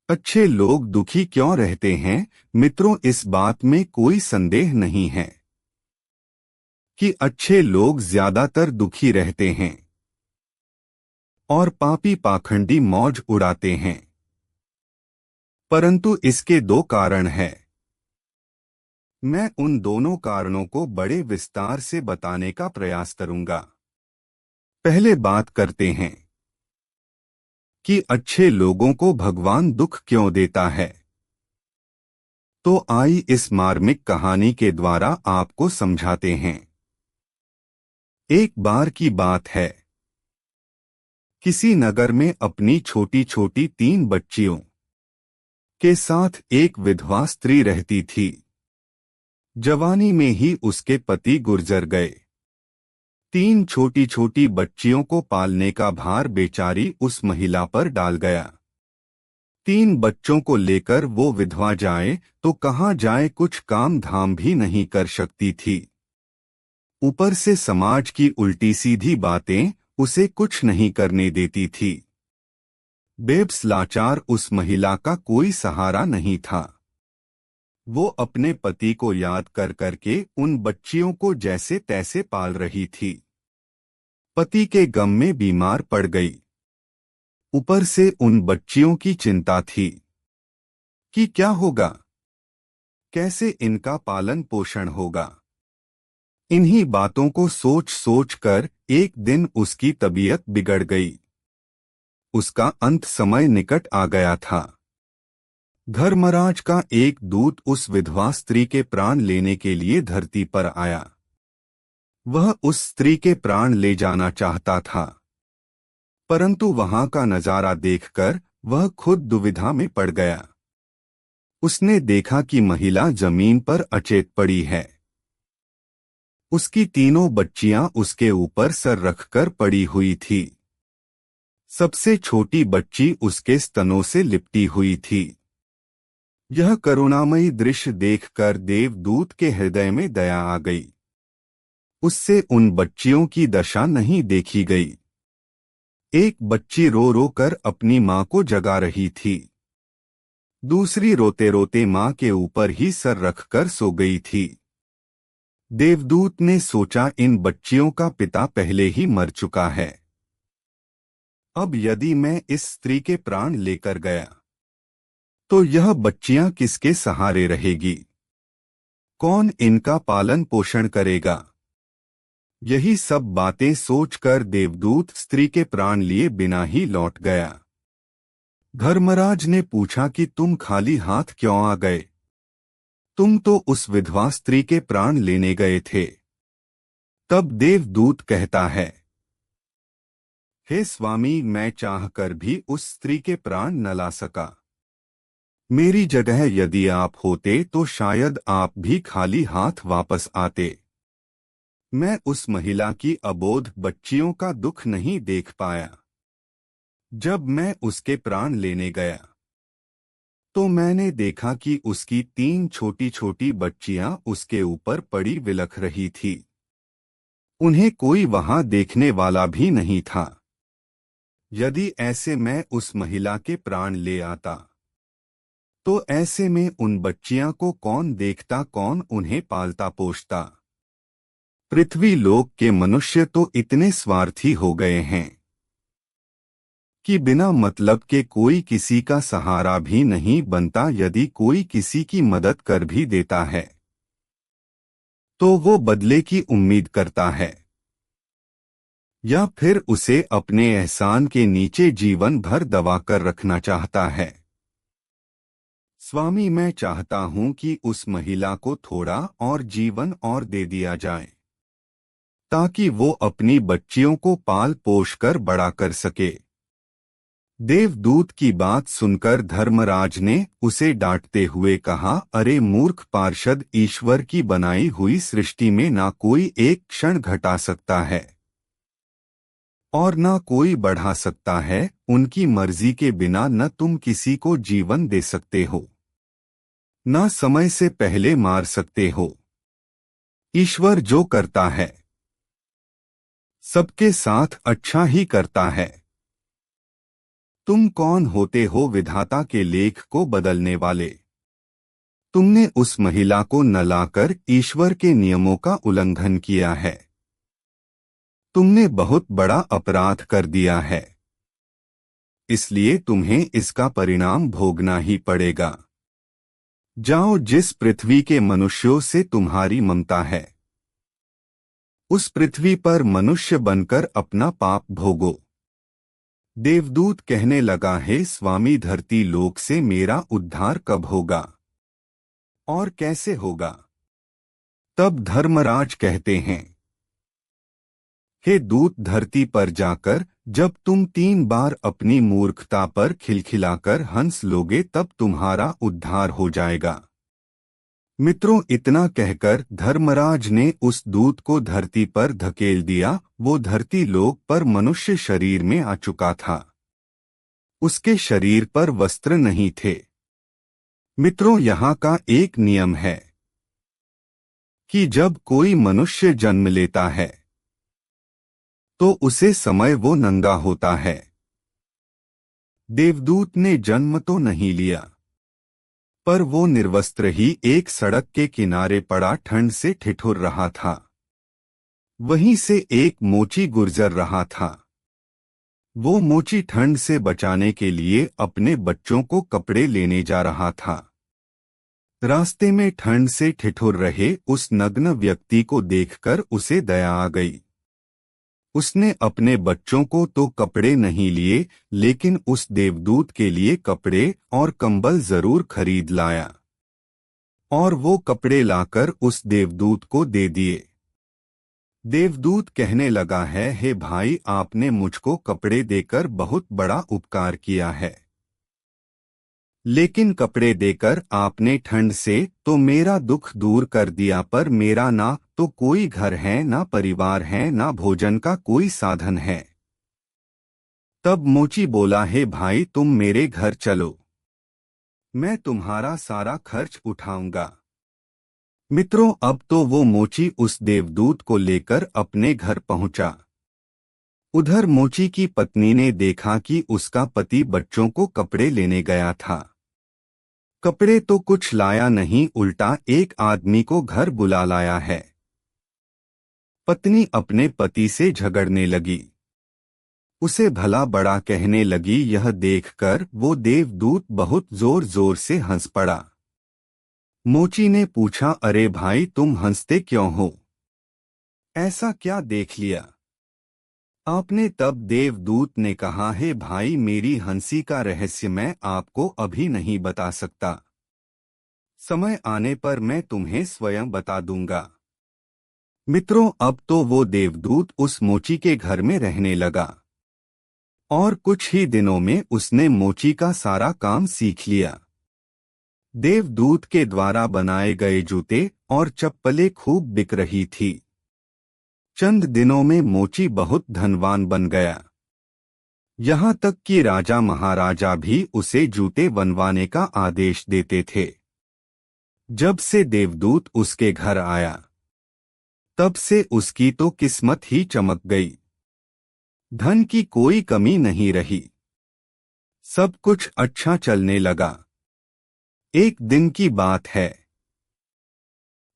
अच्छे लोग दुखी क्यों रहते हैं? मित्रों, इस बात में कोई संदेह नहीं है कि अच्छे लोग ज्यादातर दुखी रहते हैं और पापी पाखंडी मौज उड़ाते हैं। परंतु इसके दो कारण हैं। मैं उन दोनों कारणों को बड़े विस्तार से बताने का प्रयास करूंगा। पहले बात करते हैं कि अच्छे लोगों को भगवान दुख क्यों देता है। तो आई इस मार्मिक कहानी के द्वारा आपको समझाते हैं। एक बार की बात है, किसी नगर में अपनी छोटी छोटी 3 बच्चियों के साथ एक विधवा स्त्री रहती थी। जवानी में ही उसके पति गुजर गए। 3 छोटी छोटी बच्चियों को पालने का भार बेचारी उस महिला पर डाल गया। 3 बच्चों को लेकर वो विधवा जाए तो कहाँ जाए, कुछ काम धाम भी नहीं कर सकती थी। ऊपर से समाज की उल्टी सीधी बातें उसे कुछ नहीं करने देती थी। बेब्स लाचार उस महिला का कोई सहारा नहीं था। वो अपने पति को याद कर करके उन बच्चियों को जैसे तैसे पाल रही थी। पति के गम में बीमार पड़ गई। ऊपर से उन बच्चियों की चिंता थी कि क्या होगा, कैसे इनका पालन पोषण होगा। इन्हीं बातों को सोच सोच कर एक दिन उसकी तबीयत बिगड़ गई। उसका अंत समय निकट आ गया था। धर्मराज का एक दूत उस विधवा स्त्री के प्राण लेने के लिए धरती पर आया। वह उस स्त्री के प्राण ले जाना चाहता था, परंतु वहां का नजारा देखकर वह खुद दुविधा में पड़ गया। उसने देखा कि महिला जमीन पर अचेत पड़ी है। उसकी तीनों बच्चियां उसके ऊपर सर रखकर पड़ी हुई थी। सबसे छोटी बच्ची उसके स्तनों से लिपटी हुई थी। यह करुणामयी दृश्य देखकर देवदूत के हृदय में दया आ गई। उससे उन बच्चियों की दशा नहीं देखी गई। एक बच्ची रो रो कर अपनी मां को जगा रही थी। दूसरी रोते रोते मां के ऊपर ही सर रखकर सो गई थी। देवदूत ने सोचा, इन बच्चियों का पिता पहले ही मर चुका है। अब यदि मैं इस स्त्री के प्राण लेकर गया तो यह बच्चियां किसके सहारे रहेगी? कौन इनका पालन पोषण करेगा? यही सब बातें सोचकर देवदूत स्त्री के प्राण लिए बिना ही लौट गया। धर्मराज ने पूछा कि तुम खाली हाथ क्यों आ गए? तुम तो उस विधवा स्त्री के प्राण लेने गए थे। तब देवदूत कहता है, हे स्वामी, मैं चाहकर भी उस स्त्री के प्राण न ला सका। मेरी जगह यदि आप होते तो शायद आप भी खाली हाथ वापस आते। मैं उस महिला की अबोध बच्चियों का दुख नहीं देख पाया। जब मैं उसके प्राण लेने गया तो मैंने देखा कि उसकी 3 छोटी छोटी बच्चियां उसके ऊपर पड़ी विलख रही थी। उन्हें कोई वहां देखने वाला भी नहीं था। यदि ऐसे मैं उस महिला के प्राण ले आता तो ऐसे में उन बच्चियां को कौन देखता, कौन उन्हें पालता पोषता? पृथ्वी लोक के मनुष्य तो इतने स्वार्थी हो गए हैं कि बिना मतलब के कोई किसी का सहारा भी नहीं बनता। यदि कोई किसी की मदद कर भी देता है तो वो बदले की उम्मीद करता है, या फिर उसे अपने एहसान के नीचे जीवन भर दबा कर रखना चाहता है। स्वामी, मैं चाहता हूं कि उस महिला को थोड़ा और जीवन और दे दिया जाए ताकि वो अपनी बच्चियों को पाल पोष कर बड़ा कर सके। देवदूत की बात सुनकर धर्मराज ने उसे डांटते हुए कहा, अरे मूर्ख पार्षद, ईश्वर की बनाई हुई सृष्टि में ना कोई एक क्षण घटा सकता है और ना कोई बढ़ा सकता है। उनकी मर्जी के बिना न तुम किसी को जीवन दे सकते हो, ना समय से पहले मार सकते हो। ईश्वर जो करता है सबके साथ अच्छा ही करता है। तुम कौन होते हो विधाता के लेख को बदलने वाले? तुमने उस महिला को न लाकर ईश्वर के नियमों का उल्लंघन किया है। तुमने बहुत बड़ा अपराध कर दिया है, इसलिए तुम्हें इसका परिणाम भोगना ही पड़ेगा। जाओ, जिस पृथ्वी के मनुष्यों से तुम्हारी ममता है, उस पृथ्वी पर मनुष्य बनकर अपना पाप भोगो। देवदूत कहने लगा, हे स्वामी, धरती लोक से मेरा उद्धार कब होगा और कैसे होगा? तब धर्मराज कहते हैं, हे दूत, धरती पर जाकर जब तुम 3 बार अपनी मूर्खता पर खिलखिलाकर हंस लोगे तब तुम्हारा उद्धार हो जाएगा। मित्रों, इतना कहकर धर्मराज ने उस दूत को धरती पर धकेल दिया। वो धरती लोक पर मनुष्य शरीर में आ चुका था। उसके शरीर पर वस्त्र नहीं थे। मित्रों, यहाँ का एक नियम है कि जब कोई मनुष्य जन्म लेता है तो उसे समय वो नंगा होता है। देवदूत ने जन्म तो नहीं लिया, पर वो निर्वस्त्र ही एक सड़क के किनारे पड़ा ठंड से ठिठुर रहा था। वहीं से एक मोची गुजर रहा था। वो मोची ठंड से बचाने के लिए अपने बच्चों को कपड़े लेने जा रहा था। रास्ते में ठंड से ठिठुर रहे उस नग्न व्यक्ति को देखकर उसे दया आ गई। उसने अपने बच्चों को तो कपड़े नहीं लिए, लेकिन उस देवदूत के लिए कपड़े और कंबल जरूर खरीद लाया और वो कपड़े लाकर उस देवदूत को दे दिए। देवदूत कहने लगा है, हे भाई, आपने मुझको कपड़े देकर बहुत बड़ा उपकार किया है, लेकिन कपड़े देकर आपने ठंड से तो मेरा दुख दूर कर दिया, पर मेरा ना तो कोई घर है, ना परिवार है, ना भोजन का कोई साधन है। तब मोची बोला, हे भाई, तुम मेरे घर चलो, मैं तुम्हारा सारा खर्च उठाऊंगा। मित्रों, अब तो वो मोची उस देवदूत को लेकर अपने घर पहुंचा। उधर मोची की पत्नी ने देखा कि उसका पति बच्चों को कपड़े लेने गया था। कपड़े तो कुछ लाया नहीं, उल्टा एक आदमी को घर बुला लाया है। पत्नी अपने पति से झगड़ने लगी, उसे भला बड़ा कहने लगी। यह देखकर वो देवदूत बहुत जोर जोर से हंस पड़ा। मोची ने पूछा, अरे भाई, तुम हंसते क्यों हो? ऐसा क्या देख लिया आपने? तब देवदूत ने कहा, हे भाई, मेरी हंसी का रहस्य मैं आपको अभी नहीं बता सकता। समय आने पर मैं तुम्हें स्वयं बता दूंगा। मित्रों, अब तो वो देवदूत उस मोची के घर में रहने लगा और कुछ ही दिनों में उसने मोची का सारा काम सीख लिया। देवदूत के द्वारा बनाए गए जूते और चप्पलें खूब बिक रही थी। चंद दिनों में मोची बहुत धनवान बन गया। यहाँ तक कि राजा महाराजा भी उसे जूते बनवाने का आदेश देते थे। जब से देवदूत उसके घर आया, तब से उसकी तो किस्मत ही चमक गई। धन की कोई कमी नहीं रही, सब कुछ अच्छा चलने लगा। एक दिन की बात है,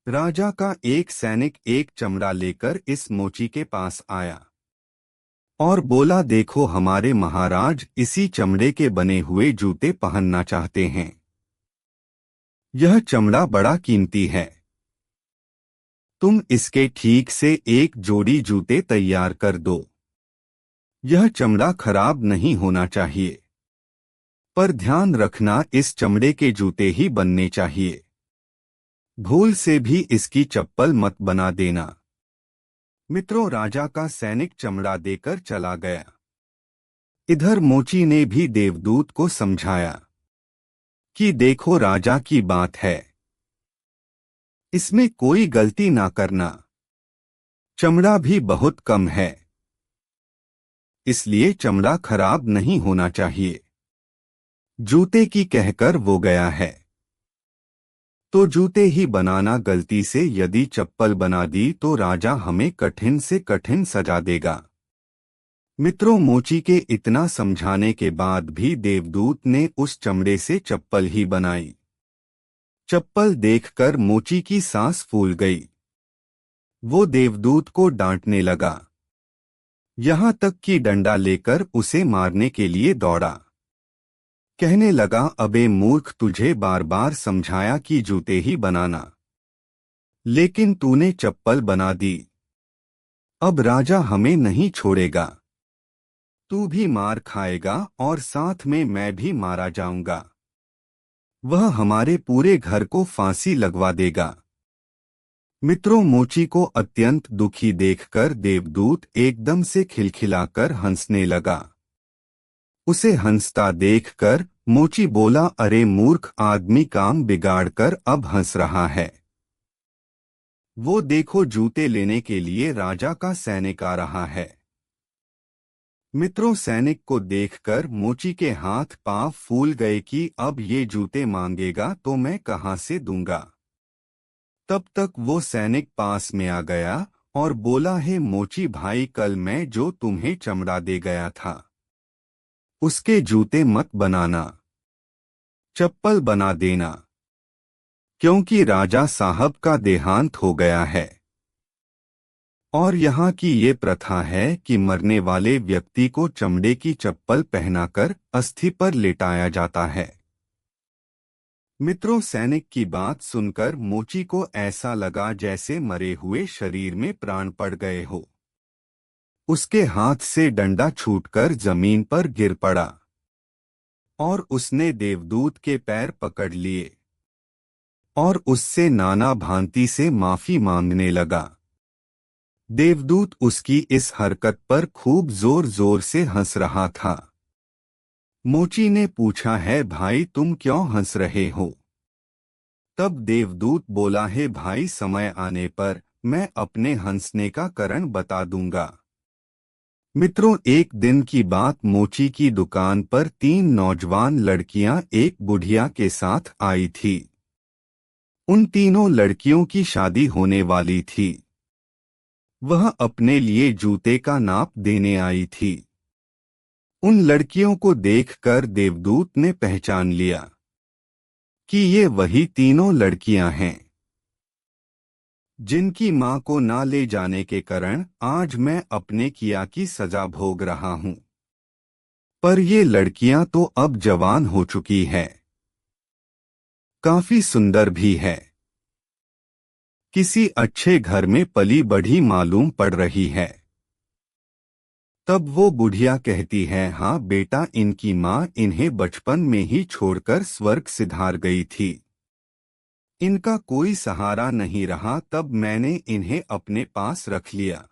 राजा का एक सैनिक एक चमड़ा लेकर इस मोची के पास आया और बोला, देखो, हमारे महाराज इसी चमड़े के बने हुए जूते पहनना चाहते हैं। यह चमड़ा बड़ा कीमती है, तुम इसके ठीक से एक जोड़ी जूते तैयार कर दो। यह चमड़ा खराब नहीं होना चाहिए, पर ध्यान रखना, इस चमड़े के जूते ही बनने चाहिए। भूल से भी इसकी चप्पल मत बना देना। मित्रों, राजा का सैनिक चमड़ा देकर चला गया। इधर मोची ने भी देवदूत को समझाया कि देखो, राजा की बात है, इसमें कोई गलती ना करना। चमड़ा भी बहुत कम है, इसलिए चमड़ा खराब नहीं होना चाहिए। जूते की कहकर वो गया है, तो जूते ही बनाना। गलती से यदि चप्पल बना दी तो राजा हमें कठिन से कठिन सजा देगा। मित्रों, मोची के इतना समझाने के बाद भी देवदूत ने उस चमड़े से चप्पल ही बनाई। चप्पल देखकर मोची की सांस फूल गई। वो देवदूत को डांटने लगा, यहाँ तक कि डंडा लेकर उसे मारने के लिए दौड़ा। कहने लगा, अबे मूर्ख, तुझे बार बार समझाया कि जूते ही बनाना, लेकिन तूने चप्पल बना दी। अब राजा हमें नहीं छोड़ेगा, तू भी मार खाएगा और साथ में मैं भी मारा जाऊंगा। वह हमारे पूरे घर को फांसी लगवा देगा। मित्रों, मोची को अत्यंत दुखी देखकर देवदूत एकदम से खिलखिलाकर हंसने लगा। उसे हंसता देखकर मोची बोला, अरे मूर्ख आदमी, काम बिगाड़कर अब हंस रहा है। वो देखो, जूते लेने के लिए राजा का सैनिक आ रहा है। मित्रों, सैनिक को देखकर मोची के हाथ पांव फूल गए कि अब ये जूते मांगेगा तो मैं कहां से दूंगा। तब तक वो सैनिक पास में आ गया और बोला, हे मोची भाई, कल मैं जो तुम्हें चमड़ा दे गया था उसके जूते मत बनाना, चप्पल बना देना, क्योंकि राजा साहब का देहांत हो गया है और यहाँ की ये प्रथा है कि मरने वाले व्यक्ति को चमड़े की चप्पल पहनाकर अस्थि पर लेटाया जाता है। मित्रों, सैनिक की बात सुनकर मोची को ऐसा लगा जैसे मरे हुए शरीर में प्राण पड़ गए हो। उसके हाथ से डंडा छूटकर जमीन पर गिर पड़ा और उसने देवदूत के पैर पकड़ लिए और उससे नाना भांति से माफी मांगने लगा। देवदूत उसकी इस हरकत पर खूब जोर जोर से हंस रहा था। मोची ने पूछा, है भाई, तुम क्यों हंस रहे हो? तब देवदूत बोला, है भाई, समय आने पर मैं अपने हंसने का कारण बता दूंगा। मित्रों, एक दिन की बात, मोची की दुकान पर 3 नौजवान लड़कियां एक बुढ़िया के साथ आई थी। उन तीनों लड़कियों की शादी होने वाली थी। वह अपने लिए जूते का नाप देने आई थी। उन लड़कियों को देखकर देवदूत ने पहचान लिया कि ये वही तीनों लड़कियां हैं जिनकी मां को ना ले जाने के कारण आज मैं अपने किया की सजा भोग रहा हूं। पर ये लड़कियां तो अब जवान हो चुकी है, काफी सुंदर भी है, किसी अच्छे घर में पली बढ़ी मालूम पड़ रही है। तब वो बुढ़िया कहती है, हाँ बेटा, इनकी माँ इन्हें बचपन में ही छोड़कर स्वर्ग सिधार गई थी। इनका कोई सहारा नहीं रहा, तब मैंने इन्हें अपने पास रख लिया।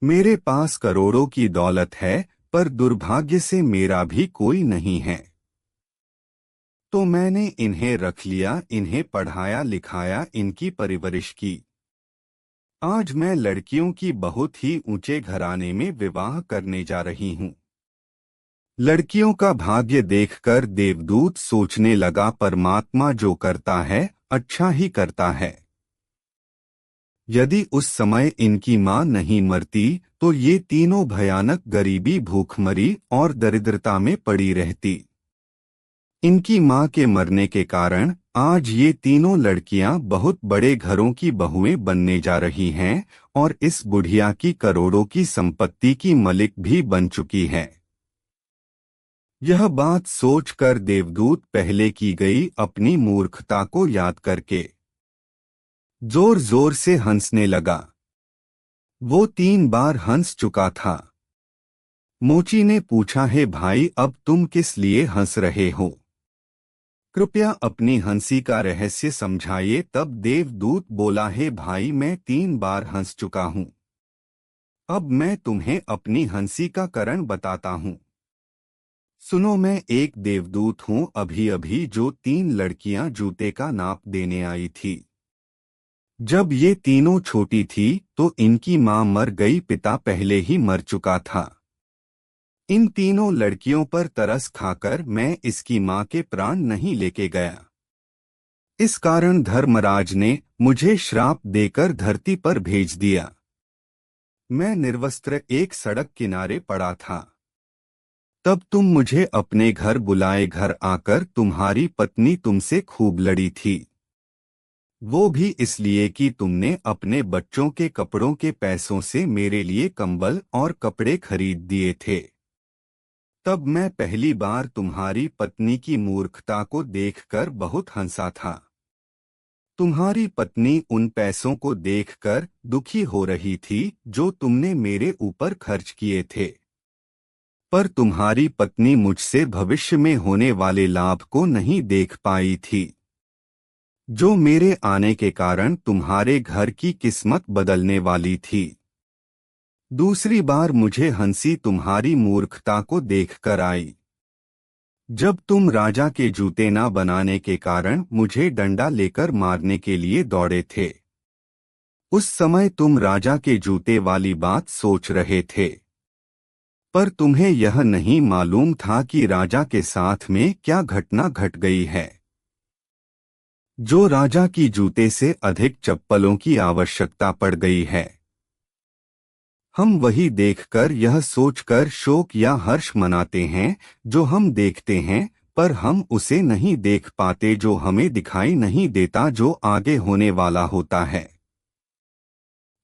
मेरे पास करोड़ों की दौलत है, पर दुर्भाग्य से मेरा भी कोई नहीं है, तो मैंने इन्हें रख लिया, इन्हें पढ़ाया लिखाया, इनकी परवरिश की। आज मैं लड़कियों की बहुत ही ऊंचे घराने में विवाह करने जा रही हूँ। लड़कियों का भाग्य देखकर देवदूत सोचने लगा, परमात्मा जो करता है अच्छा ही करता है। यदि उस समय इनकी मां नहीं मरती तो ये तीनों भयानक गरीबी, भूखमरी और दरिद्रता में पड़ी रहती। इनकी मां के मरने के कारण आज ये तीनों लड़कियां बहुत बड़े घरों की बहुएं बनने जा रही हैं और इस बुढ़िया की करोड़ों की संपत्ति की मालिक भी बन चुकी है। यह बात सोचकर देवदूत पहले की गई अपनी मूर्खता को याद करके जोर जोर से हंसने लगा। वो 3 बार हंस चुका था। मोची ने पूछा, है भाई, अब तुम किस लिए हंस रहे हो? कृपया अपनी हंसी का रहस्य समझाइए। तब देवदूत बोला, है भाई, मैं 3 बार हंस चुका हूँ। अब मैं तुम्हें अपनी हंसी का कारण बताता हूँ। सुनो, मैं एक देवदूत हूँ, अभी अभी जो 3 लड़कियां जूते का नाप देने आई थी। जब ये तीनों छोटी थी तो इनकी मां मर गई, पिता पहले ही मर चुका था। इन तीनों लड़कियों पर तरस खाकर मैं इसकी मां के प्राण नहीं लेके गया। इस कारण धर्मराज ने मुझे श्राप देकर धरती पर भेज दिया। मैं निर्वस्त्र एक सड़क किनारे पड़ा था। तब तुम मुझे अपने घर बुलाए। घर आकर तुम्हारी पत्नी तुमसे खूब लड़ी थी, वो भी इसलिए कि तुमने अपने बच्चों के कपड़ों के पैसों से मेरे लिए कंबल और कपड़े खरीद दिए थे। तब मैं पहली बार तुम्हारी पत्नी की मूर्खता को देखकर बहुत हंसा था। तुम्हारी पत्नी उन पैसों को देखकर दुखी हो रही थी जो तुमने मेरे ऊपर खर्च किए थे, पर तुम्हारी पत्नी मुझसे भविष्य में होने वाले लाभ को नहीं देख पाई थी, जो मेरे आने के कारण तुम्हारे घर की किस्मत बदलने वाली थी। दूसरी बार मुझे हंसी तुम्हारी मूर्खता को देखकर आई, जब तुम राजा के जूते न बनाने के कारण मुझे डंडा लेकर मारने के लिए दौड़े थे। उस समय तुम राजा के जूते वाली बात सोच रहे थे, पर तुम्हें यह नहीं मालूम था कि राजा के साथ में क्या घटना घट गई है। जो राजा की जूते से अधिक चप्पलों की आवश्यकता पड़ गई है। हम वही देखकर यह सोचकर शोक या हर्ष मनाते हैं जो हम देखते हैं, पर हम उसे नहीं देख पाते जो हमें दिखाई नहीं देता, जो आगे होने वाला होता है।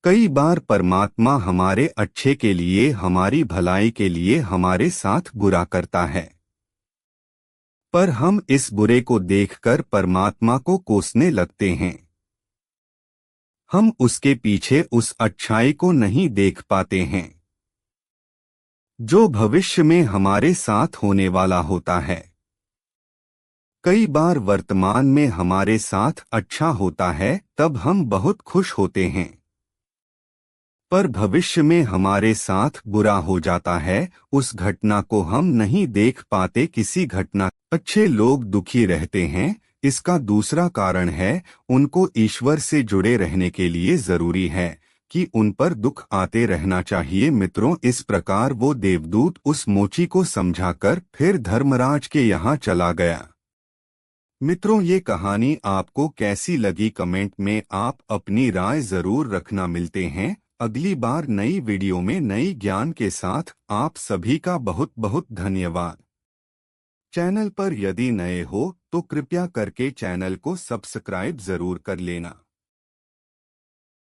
कई बार परमात्मा हमारे अच्छे के लिए, हमारी भलाई के लिए हमारे साथ बुरा करता है, पर हम इस बुरे को देखकर परमात्मा को कोसने लगते हैं। हम उसके पीछे उस अच्छाई को नहीं देख पाते हैं जो भविष्य में हमारे साथ होने वाला होता है। कई बार वर्तमान में हमारे साथ अच्छा होता है, तब हम बहुत खुश होते हैं, पर भविष्य में हमारे साथ बुरा हो जाता है, उस घटना को हम नहीं देख पाते। किसी घटना अच्छे लोग दुखी रहते हैं, इसका दूसरा कारण है उनको ईश्वर से जुड़े रहने के लिए जरूरी है कि उन पर दुख आते रहना चाहिए। मित्रों, इस प्रकार वो देवदूत उस मोची को समझाकर फिर धर्मराज के यहाँ चला गया। मित्रों, ये कहानी आपको कैसी लगी कमेंट में आप अपनी राय जरूर रखना। मिलते हैं अगली बार नई वीडियो में नई ज्ञान के साथ। आप सभी का बहुत बहुत धन्यवाद। चैनल पर यदि नए हो तो कृपया करके चैनल को सब्सक्राइब जरूर कर लेना।